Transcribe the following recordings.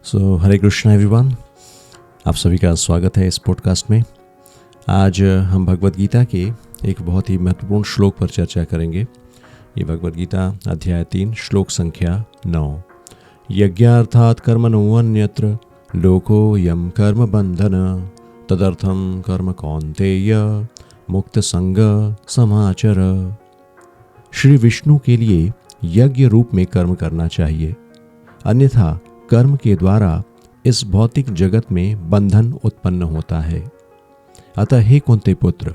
हरे Krishna everyone, आप सभी का स्वागत है इस पॉडकास्ट में। आज हम भगवद गीता के एक बहुत ही महत्वपूर्ण श्लोक पर चर्चा करेंगे। ये भगवद गीता अध्याय 3 श्लोक संख्या 9। यज्ञार्थात् कर्मणो अन्यत्र लोको यम कर्म बंधन तदर्थम कर्म कौन्तेय मुक्त संग समाचर। श्री विष्णु के लिए यज्ञ रूप में कर्म करना चाहिए, अन्यथा कर्म के द्वारा इस भौतिक जगत में बंधन उत्पन्न होता है। अतः हे कुंती पुत्र,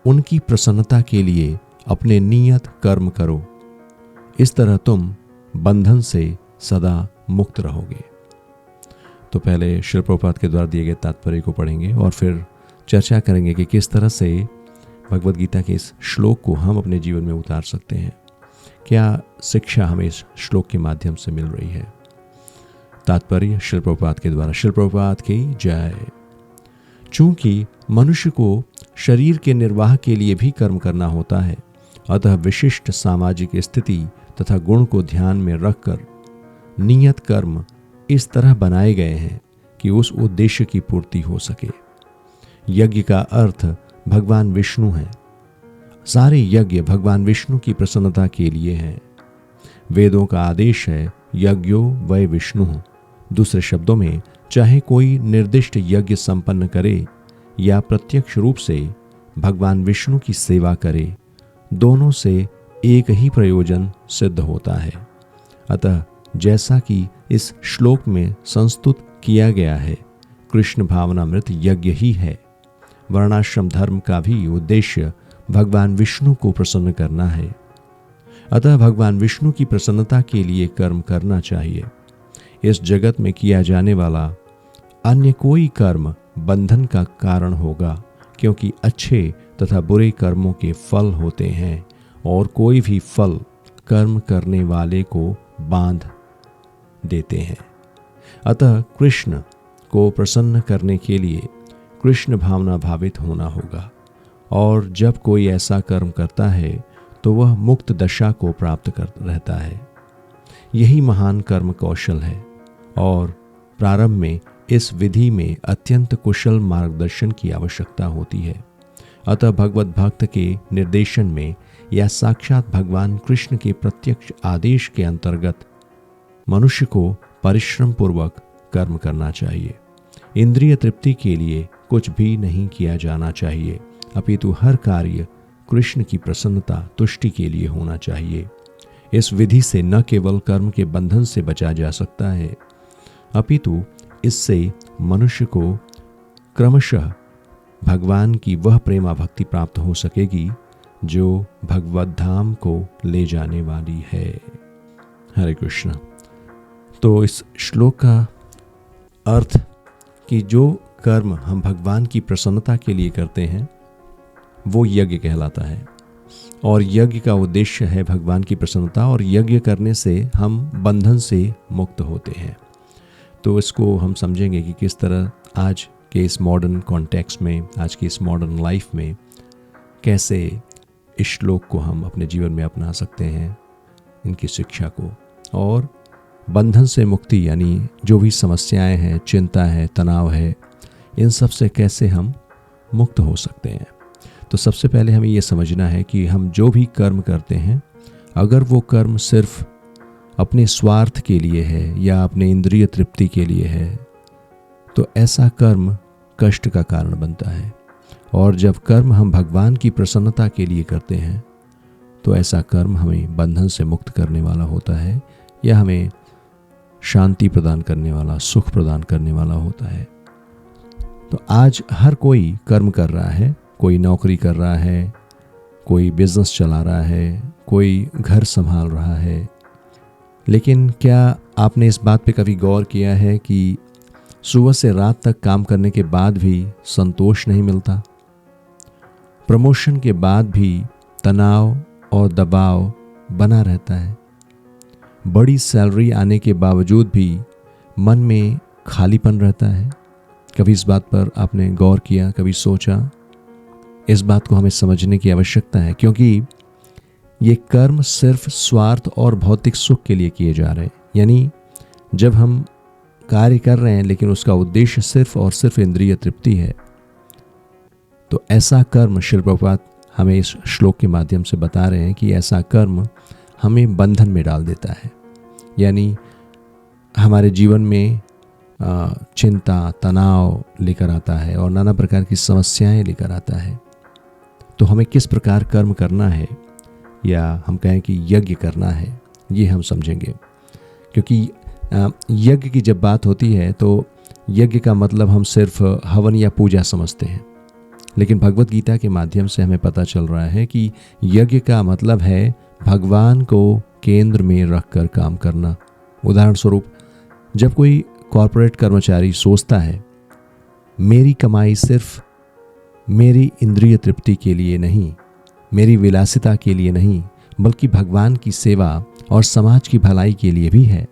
उनकी प्रसन्नता के लिए अपने नियत कर्म करो। इस तरह तुम बंधन से सदा मुक्त रहोगे। तो पहले श्रील प्रभुपाद के द्वारा दिए गए तात्पर्य को पढ़ेंगे और फिर चर्चा करेंगे कि किस तरह से भगवद गीता के इस श्लोक को हम अपने जीवन में उतार सकते हैं। क्या शिक्षा हमें इस श्लोक के माध्यम से मिल रही है। तात्पर्य श्रील प्रभुपाद के द्वारा। श्रील प्रभुपाद की जय। चूंकि मनुष्य को शरीर के निर्वाह के लिए भी कर्म करना होता है, अतः विशिष्ट सामाजिक स्थिति तथा गुण को ध्यान में रखकर नियत कर्म इस तरह बनाए गए हैं कि उस उद्देश्य की पूर्ति हो सके। यज्ञ का अर्थ भगवान विष्णु है। सारे यज्ञ भगवान विष्णु की प्रसन्नता के लिए हैं। वेदों का आदेश है यज्ञो वै विष्णु। दूसरे शब्दों में, चाहे कोई निर्दिष्ट यज्ञ संपन्न करे या प्रत्यक्ष रूप से भगवान विष्णु की सेवा करे, दोनों से एक ही प्रयोजन सिद्ध होता है। अतः जैसा कि इस श्लोक में संस्तुत किया गया है, कृष्ण भावनामृत यज्ञ ही है। वर्णाश्रम धर्म का भी उद्देश्य भगवान विष्णु को प्रसन्न करना है। अतः भगवान विष्णु की प्रसन्नता के लिए कर्म करना चाहिए। इस जगत में किया जाने वाला अन्य कोई कर्म बंधन का कारण होगा, क्योंकि अच्छे तथा बुरे कर्मों के फल होते हैं और कोई भी फल कर्म करने वाले को बांध देते हैं। अतः कृष्ण को प्रसन्न करने के लिए कृष्ण भावना भावित होना होगा, और जब कोई ऐसा कर्म करता है तो वह मुक्त दशा को प्राप्त कर रहता है। यही महान कर्म कौशल है, और प्रारंभ में इस विधि में अत्यंत कुशल मार्गदर्शन की आवश्यकता होती है। अतः भगवत भक्त के निर्देशन में या साक्षात भगवान कृष्ण के प्रत्यक्ष आदेश के अंतर्गत मनुष्य को परिश्रम पूर्वक कर्म करना चाहिए। इंद्रिय तृप्ति के लिए कुछ भी नहीं किया जाना चाहिए, अपितु हर कार्य कृष्ण की प्रसन्नता तुष्टि के लिए होना चाहिए। इस विधि से न केवल कर्म के बंधन से बचा जा सकता है, अपितु इससे मनुष्य को क्रमशः भगवान की वह प्रेमा भक्ति प्राप्त हो सकेगी जो भगवत धाम को ले जाने वाली है। हरे कृष्ण। तो इस श्लोक का अर्थ कि जो कर्म हम भगवान की प्रसन्नता के लिए करते हैं वो यज्ञ कहलाता है, और यज्ञ का उद्देश्य है भगवान की प्रसन्नता, और यज्ञ करने से हम बंधन से मुक्त होते हैं। तो इसको हम समझेंगे कि किस तरह आज के इस मॉडर्न कॉन्टेक्स्ट में, आज की इस मॉडर्न लाइफ में कैसे इस श्लोक को हम अपने जीवन में अपना सकते हैं, इनकी शिक्षा को, और बंधन से मुक्ति यानी जो भी समस्याएं हैं, चिंता है, तनाव है, इन सब से कैसे हम मुक्त हो सकते हैं। तो सबसे पहले हमें ये समझना है कि हम जो भी कर्म करते हैं, अगर वो कर्म सिर्फ अपने स्वार्थ के लिए है या अपने इंद्रिय तृप्ति के लिए है, तो ऐसा कर्म कष्ट का कारण बनता है। और जब कर्म हम भगवान की प्रसन्नता के लिए करते हैं, तो ऐसा कर्म हमें बंधन से मुक्त करने वाला होता है, या हमें शांति प्रदान करने वाला, सुख प्रदान करने वाला होता है। तो आज हर कोई कर्म कर रहा है। कोई नौकरी कर रहा है, कोई बिजनेस चला रहा है, कोई घर संभाल रहा है। लेकिन क्या आपने इस बात पे कभी गौर किया है कि सुबह से रात तक काम करने के बाद भी संतोष नहीं मिलता? प्रमोशन के बाद भी तनाव और दबाव बना रहता है। बड़ी सैलरी आने के बावजूद भी मन में खालीपन रहता है। कभी इस बात पर आपने गौर किया, कभी सोचा? इस बात को हमें समझने की आवश्यकता है, क्योंकि ये कर्म सिर्फ स्वार्थ और भौतिक सुख के लिए किए जा रहे हैं। यानी जब हम कार्य कर रहे हैं लेकिन उसका उद्देश्य सिर्फ और सिर्फ इंद्रिय तृप्ति है, तो ऐसा कर्म श्रील प्रभुपाद हमें इस श्लोक के माध्यम से बता रहे हैं कि ऐसा कर्म हमें बंधन में डाल देता है, यानी हमारे जीवन में चिंता, तनाव लेकर आता है और नाना प्रकार की समस्याएं लेकर आता है। तो हमें किस प्रकार कर्म करना है, या हम कहें कि यज्ञ करना है, ये हम समझेंगे। क्योंकि यज्ञ की जब बात होती है तो यज्ञ का मतलब हम सिर्फ हवन या पूजा समझते हैं, लेकिन भगवत गीता के माध्यम से हमें पता चल रहा है कि यज्ञ का मतलब है भगवान को केंद्र में रखकर काम करना। उदाहरण स्वरूप, जब कोई कॉरपोरेट कर्मचारी सोचता है मेरी कमाई सिर्फ मेरी इंद्रिय तृप्ति के लिए नहीं, मेरी विलासिता के लिए नहीं, बल्कि भगवान की सेवा और समाज की भलाई के लिए भी है,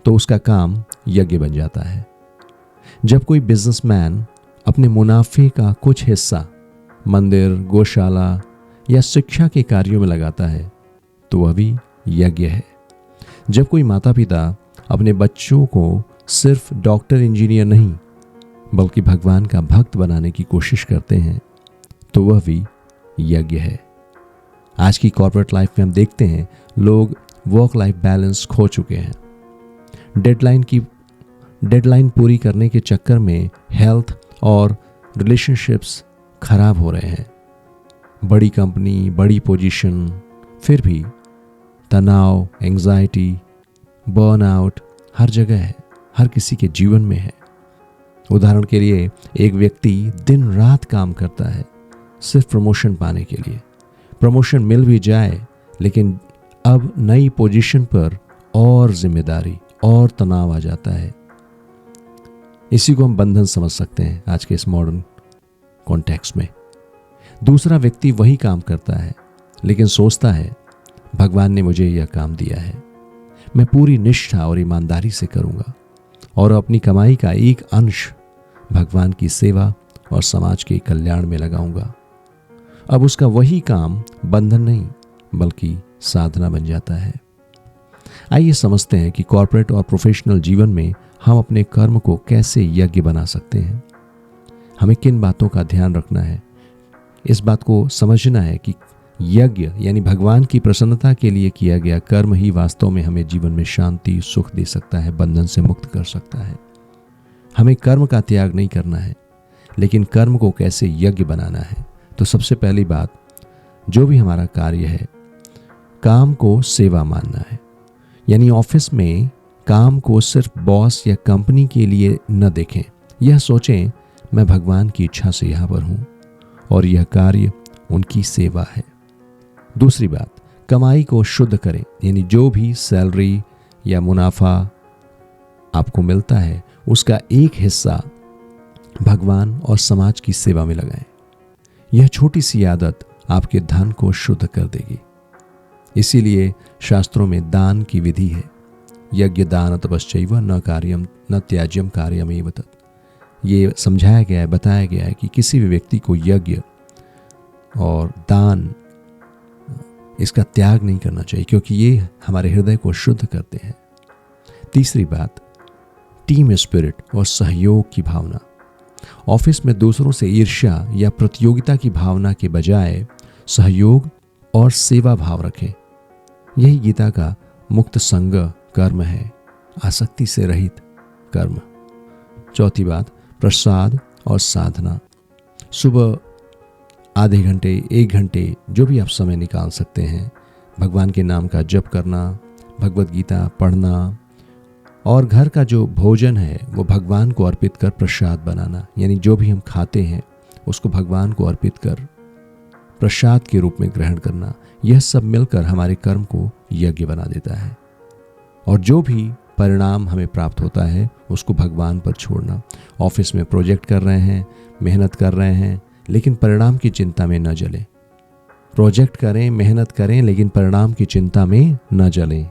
तो उसका काम यज्ञ बन जाता है। जब कोई बिजनेसमैन अपने मुनाफे का कुछ हिस्सा मंदिर, गौशाला या शिक्षा के कार्यों में लगाता है तो वह भी यज्ञ है। जब कोई माता पिता अपने बच्चों को सिर्फ डॉक्टर, इंजीनियर नहीं बल्कि भगवान का भक्त बनाने की कोशिश करते हैं तो वह भी यज्ञ है। आज की कॉर्पोरेट लाइफ में हम देखते हैं लोग वर्क लाइफ बैलेंस खो चुके हैं। डेडलाइन पूरी करने के चक्कर में हेल्थ और रिलेशनशिप्स खराब हो रहे हैं। बड़ी कंपनी, बड़ी पोजीशन, फिर भी तनाव, एंजाइटी, बर्नआउट हर जगह है, हर किसी के जीवन में है। उदाहरण के लिए, एक व्यक्ति दिन रात काम करता है सिर्फ प्रमोशन पाने के लिए। प्रमोशन मिल भी जाए लेकिन अब नई पोजीशन पर और जिम्मेदारी और तनाव आ जाता है। इसी को हम बंधन समझ सकते हैं आज के इस मॉडर्न कॉन्टेक्स्ट में। दूसरा व्यक्ति वही काम करता है लेकिन सोचता है भगवान ने मुझे यह काम दिया है, मैं पूरी निष्ठा और ईमानदारी से करूंगा और अपनी कमाई का एक अंश भगवान की सेवा और समाज के कल्याण में लगाऊंगा। अब उसका वही काम बंधन नहीं बल्कि साधना बन जाता है। आइए समझते हैं कि कॉर्पोरेट और प्रोफेशनल जीवन में हम अपने कर्म को कैसे यज्ञ बना सकते हैं। हमें किन बातों का ध्यान रखना है, इस बात को समझना है कि यज्ञ यानी भगवान की प्रसन्नता के लिए किया गया कर्म ही वास्तव में हमें जीवन में शांति, सुख दे सकता है, बंधन से मुक्त कर सकता है। हमें कर्म का त्याग नहीं करना है, लेकिन कर्म को कैसे यज्ञ बनाना है। तो सबसे पहली बात, जो भी हमारा कार्य है, काम को सेवा मानना है। यानी ऑफिस में काम को सिर्फ बॉस या कंपनी के लिए न देखें। यह सोचें मैं भगवान की इच्छा से यहाँ पर हूँ और यह कार्य उनकी सेवा है। दूसरी बात, कमाई को शुद्ध करें, यानी जो भी सैलरी या मुनाफा आपको मिलता है उसका एक हिस्सा भगवान और समाज की सेवा में लगाएं। यह छोटी सी आदत आपके धन को शुद्ध कर देगी। इसीलिए शास्त्रों में दान की विधि है, यज्ञ दान तपश्चैव न कार्यम न त्याज्यम कार्यमेव तत्। ये समझाया गया है, बताया गया है कि किसी भी व्यक्ति को यज्ञ और दान इसका त्याग नहीं करना चाहिए, क्योंकि ये हमारे हृदय को शुद्ध करते हैं। तीसरी बात, टीम स्पिरिट और सहयोग की भावना। ऑफिस में दूसरों से ईर्ष्या या प्रतियोगिता की भावना के बजाय सहयोग और सेवा भाव रखें। यही गीता का मुक्त संग कर्म है, आसक्ति से रहित कर्म। चौथी बात, प्रसाद और साधना। सुबह आधे घंटे, 1 घंटे, जो भी आप समय निकाल सकते हैं, भगवान के नाम का जप करना, भगवत गीता पढ़ना और घर का जो भोजन है वो भगवान को अर्पित कर प्रसाद बनाना। यानी जो भी हम खाते हैं उसको भगवान को अर्पित कर प्रसाद के रूप में ग्रहण करना। यह सब मिलकर हमारे कर्म को यज्ञ बना देता है। और जो भी परिणाम हमें प्राप्त होता है उसको भगवान पर छोड़ना। ऑफिस में प्रोजेक्ट कर रहे हैं, मेहनत कर रहे हैं, लेकिन परिणाम की चिंता में न जलें। प्रोजेक्ट करें, मेहनत करें, लेकिन परिणाम की चिंता में न जलें।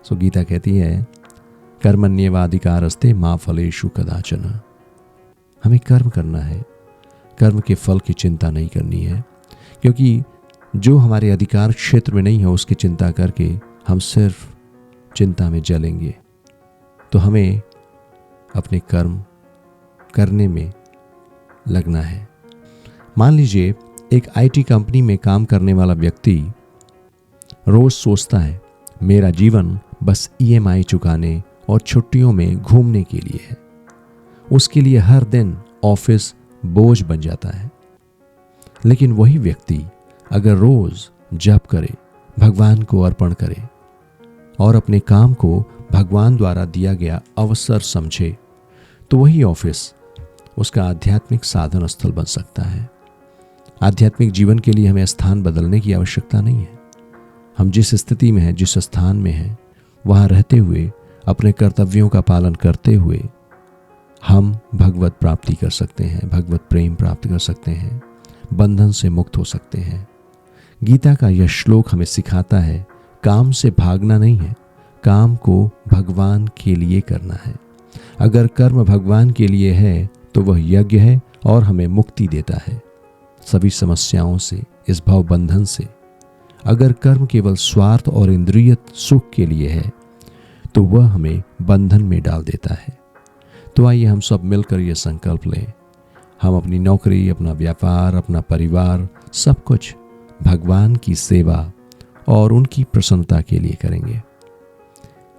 सो गीता कहती है कर्मण्येवाधिकारस्ते मा फलेषु कदाचन। हमें कर्म करना है, कर्म के फल की चिंता नहीं करनी है, क्योंकि जो हमारे अधिकार क्षेत्र में नहीं है उसकी चिंता करके हम सिर्फ चिंता में जलेंगे। तो हमें अपने कर्म करने में लगना है। मान लीजिए एक आईटी कंपनी में काम करने वाला व्यक्ति रोज सोचता है मेरा जीवन बस ईएमआई चुकाने और छुट्टियों में घूमने के लिए है। उसके लिए हर दिन ऑफिस बोझ बन जाता है। लेकिन वही व्यक्ति अगर रोज जप करे, भगवान को अर्पण करे और अपने काम को भगवान द्वारा दिया गया अवसर समझे, तो वही ऑफिस उसका आध्यात्मिक साधन स्थल बन सकता है। आध्यात्मिक जीवन के लिए हमें स्थान बदलने की आवश्यकता नहीं है। हम जिस स्थिति में हैं, जिस स्थान में हैं, वहाँ रहते हुए अपने कर्तव्यों का पालन करते हुए हम भगवत प्राप्ति कर सकते हैं, भगवत प्रेम प्राप्त कर सकते हैं, बंधन से मुक्त हो सकते हैं। गीता का यह श्लोक हमें सिखाता है काम से भागना नहीं है, काम को भगवान के लिए करना है। अगर कर्म भगवान के लिए है तो वह यज्ञ है और हमें मुक्ति देता है सभी समस्याओं से, इस भव बंधन से। अगर कर्म केवल स्वार्थ और इंद्रिय सुख के लिए है तो वह हमें बंधन में डाल देता है। तो आइए हम सब मिलकर यह संकल्प लें, हम अपनी नौकरी, अपना व्यापार, अपना परिवार, सब कुछ भगवान की सेवा और उनकी प्रसन्नता के लिए करेंगे।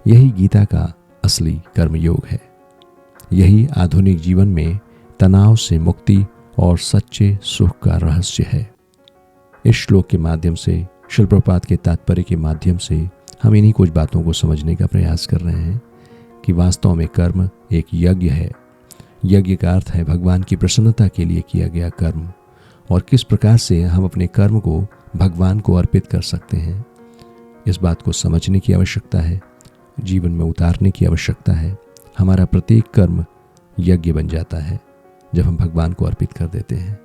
यही गीता का असली कर्मयोग है। यही आधुनिक जीवन में तनाव से मुक्ति और सच्चे सुख का रहस्य है। इस श्लोक के माध्यम से, शिल प्रभुपाद के तात्पर्य के माध्यम से हम इन्हीं कुछ बातों को समझने का प्रयास कर रहे हैं कि वास्तव में कर्म एक यज्ञ है। यज्ञ का अर्थ है भगवान की प्रसन्नता के लिए किया गया कर्म, और किस प्रकार से हम अपने कर्म को भगवान को अर्पित कर सकते हैं, इस बात को समझने की आवश्यकता है, जीवन में उतारने की आवश्यकता है। हमारा प्रत्येक कर्म यज्ञ बन जाता है जब हम भगवान को अर्पित कर देते हैं,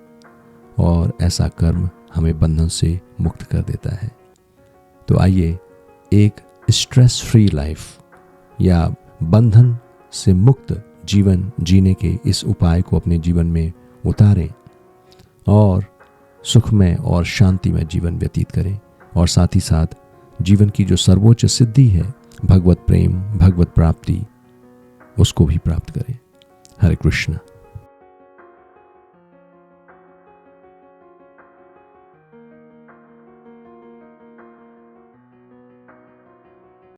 और ऐसा कर्म हमें बंधन से मुक्त कर देता है। तो आइए एक स्ट्रेस फ्री लाइफ या बंधन से मुक्त जीवन जीने के इस उपाय को अपने जीवन में उतारें और सुखमय और शांतिमय जीवन व्यतीत करें, और साथ ही साथ जीवन की जो सर्वोच्च सिद्धि है भगवत प्रेम, भगवत प्राप्ति, उसको भी प्राप्त करें। हरे कृष्ण।